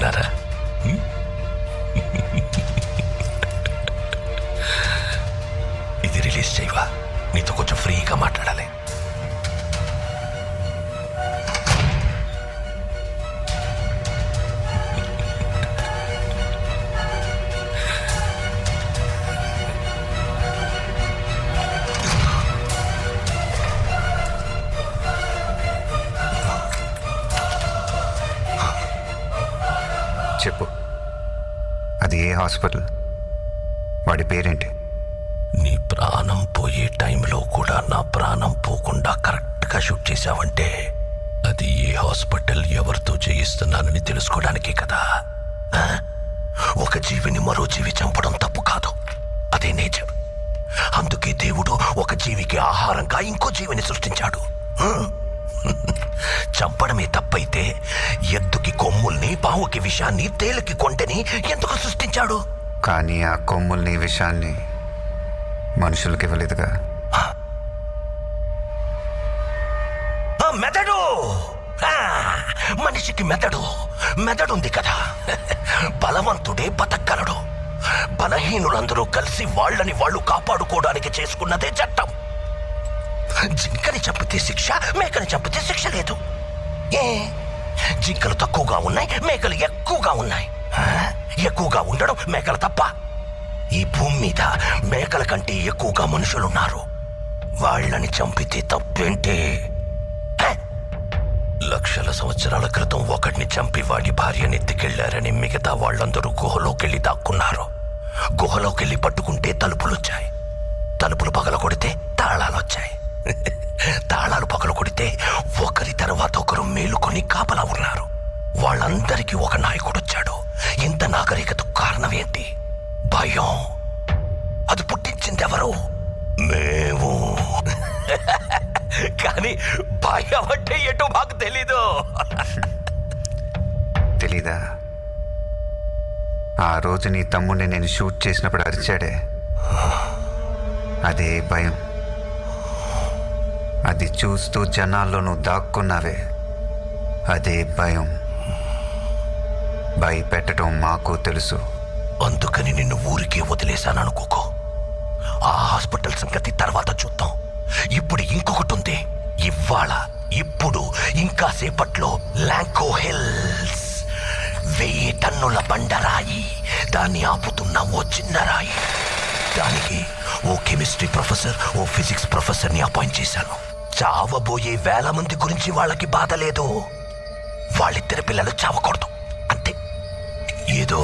అనుకుంటున్నారా? ఇది రిలీజ్ చేయవా? నీతో కొంచెం ఫ్రీగా మాట్లాడాలి. చెప్పు, అది ఏ హాస్పిటల్? వాడి పేరేంటి? నీ ప్రాణం పోయే టైంలో కూడా నా ప్రాణం పోకుండా కరెక్ట్గా షూట్ చేశావంటే అది ఏ హాస్పిటల్, ఎవరితో చేయిస్తున్నానని తెలుసుకోవడానికే కదా. ఒక జీవిని మరో జీవి చంపడం తప్పు కాదు, అదే నేచర్. అందుకే దేవుడు ఒక జీవికి ఆహారంగా ఇంకో జీవిని సృష్టించాడు. చంపడమే తప్పైతే ఎద్దుకి కొమ్ముల్ని, పావుకి విషాన్ని, తేలికి కొంటని ఎందుకు సృష్టించాడు? కానీ ఆ కొమ్ముల్ని, విషాన్ని మనుషులకి ఇవ్వలేదుగా. మెదడు, మనిషికి మెదడుంది కదా. బలవంతుడే బతకగలడు. బలహీనులందరూ కలిసి వాళ్ళని వాళ్ళు కాపాడుకోవడానికి చేసుకున్నదే చట్టం. జింకని చంపితే శిక్ష, మేకని చంపితే శిక్ష లేదు. జింకలు తక్కువగా ఉన్నాయి, మేకలు ఎక్కువగా ఉన్నాయి. ఎక్కువగా ఉండడం మేకల తప్ప? ఈ భూమి మీద మేకల కంటే ఎక్కువగా మనుషులున్నారు. వాళ్ళని చంపితే తప్పేంటి? లక్షల సంవత్సరాల క్రితం ఒకడిని చంపి వాడి భార్యని ఎత్తుకెళ్లారని మిగతా వాళ్ళందరూ గుహలోకెళ్ళి దాక్కున్నారు. గుహలోకెళ్ళి పట్టుకుంటే తలుపులొచ్చాయి. తలుపులు పగల కొడితే తాళాలొచ్చాయి. తాళాలు పగల కొడితే ఒకరి తర్వాత ఒకరు మేలుకొని కాపలా ఉన్నారు. వాళ్ళందరికీ ఒక నాయకుడు వచ్చాడు. ఇంత నాగరికతకు కారణం ఏంటి? భయం. అది పుట్టించిందెవరు? మేము. కానీ భయం అంటే ఏంటో మాకు తెలీదు. తెలీదా? ఆ రోజు నీ తమ్ముడిని నేను షూట్ చేసినప్పుడు అరిచాడే, అదే భయం. అది చూస్తూ జనాల్లో నువ్వు దాక్కున్నావే, అదే భయం. భయపెట్టడం మాకు తెలుసు. అందుకని నిన్ను ఊరికే వదిలేశాననుకోకో. ఆ హాస్పిటల్ సంగతి తర్వాత చూద్దాం. ఇప్పుడు ఇంకొకటి ఉంది. ఇప్పుడు ఇంకా సేపట్లో ల్యాంకో హిల్స్ 1000 టన్నుల బండరాయి, దాన్ని ఆపుతున్న ఓ చిన్న రాయి. దానికి ఓ కెమిస్ట్రీ ప్రొఫెసర్, ఓ ఫిజిక్స్ ప్రొఫెసర్ని అపాయింట్ చేశాను. చావబోయే 1000 మంది గురించి వాళ్ళకి బాధ లేదు. వాళ్ళిద్దరి పిల్లలు చావకూడదు అంతే. ఏదో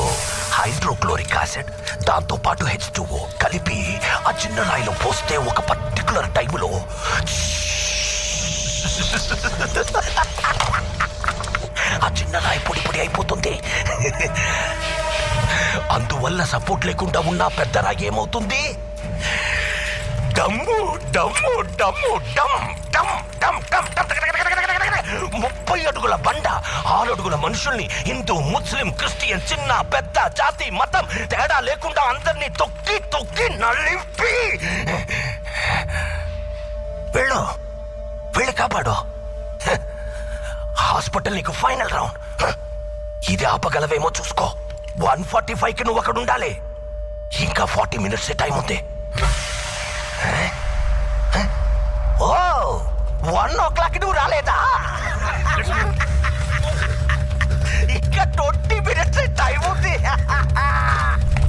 హైడ్రోక్లోరిక్ యాసిడ్, దాంతో పాటు H2O కలిపి ఆ చిన్న రాయిలో పోస్తే ఒక పర్టికులర్ టైంలో ఆ చిన్న రాయి పొడి పొడి అయిపోతుంది. అందువల్ల సపోర్ట్ లేకుండా ఉన్న పెద్ద రాయి ఏమవుతుంది? డమ్ము డమ్ము డమ్ము డమ్ డమ్ డమ్ డమ్ డమ్. 30 అడుగుల బండ, 6 అడుగుల మనుషుల్ని, హిందూ, ముస్లిం, క్రిస్టియన్, చిన్న పెద్ద, జాతి మతం తేడా లేకుండా అందరినీ తొక్కి తొక్కి నలిపి వెళ్ళి కాపాడు. హాస్పిటల్ నీకు ఫైనల్ రౌండ్. ఇది ఆపగలవేమో చూసుకో. 1:45కి నువ్వు అక్కడ ఉండాలి. ఇంకా 40 మినిట్స్ టైం ఉంది. ఓ 1 o'clock నువ్వు రాలేదా?